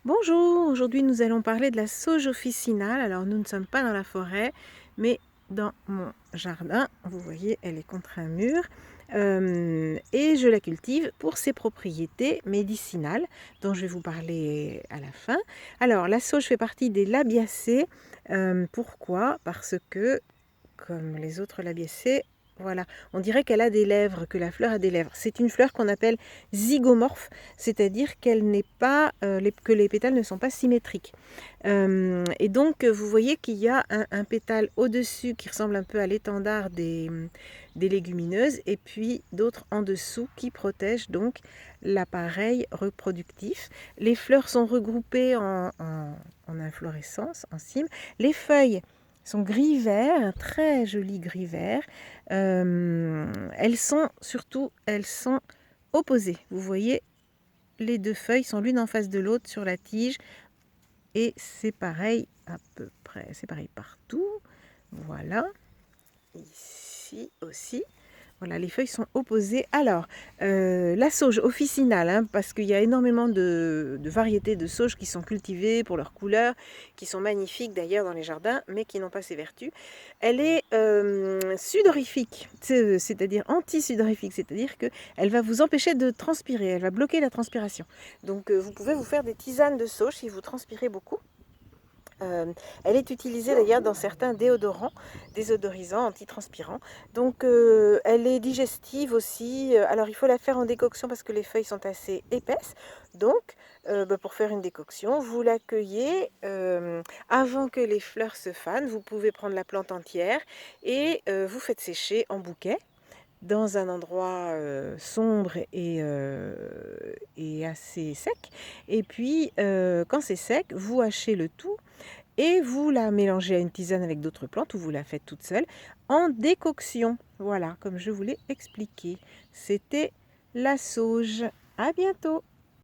Bonjour, aujourd'hui nous allons parler de la sauge officinale. Alors nous ne sommes pas dans la forêt, mais dans mon jardin. Vous voyez, elle est contre un mur et je la cultive pour ses propriétés médicinales dont je vais vous parler à la fin. Alors la sauge fait partie des labiacées. Pourquoi? Parce que, comme les autres labiacées, voilà, on dirait qu'elle a des lèvres, que la fleur a des lèvres. C'est une fleur qu'on appelle zygomorphe, c'est-à-dire qu'elle n'est pas, que les pétales ne sont pas symétriques. Et donc, vous voyez qu'il y a un pétale au-dessus qui ressemble un peu à l'étendard des légumineuses, et puis d'autres en dessous qui protègent donc l'appareil reproductif. Les fleurs sont regroupées en inflorescence, en cyme. Les feuilles sont gris-vert, un très joli gris-vert. Elles sont opposées. Vous voyez, les deux feuilles sont l'une en face de l'autre sur la tige. Et c'est pareil à peu près, c'est pareil partout. Voilà, ici aussi. Voilà, les feuilles sont opposées. Alors, la sauge officinale, parce qu'il y a énormément de variétés de sauge qui sont cultivées pour leur couleur, qui sont magnifiques d'ailleurs dans les jardins, mais qui n'ont pas ces vertus. Elle est sudorifique, c'est-à-dire anti-sudorifique, c'est-à-dire qu'elle va vous empêcher de transpirer, elle va bloquer la transpiration. Donc, vous pouvez vous faire des tisanes de sauge si vous transpirez beaucoup. Elle est utilisée d'ailleurs dans certains déodorants, désodorisants, antitranspirants. Donc elle est digestive aussi. Alors il faut la faire en décoction parce que les feuilles sont assez épaisses. Donc pour faire une décoction, vous l'accueillez avant que les fleurs se fanent. Vous pouvez prendre la plante entière et vous faites sécher en bouquet dans un endroit sombre et assez sec. Et puis, quand c'est sec, vous hachez le tout et vous la mélangez à une tisane avec d'autres plantes ou vous la faites toute seule en décoction. Voilà, comme je vous l'ai expliqué. C'était la sauge. À bientôt!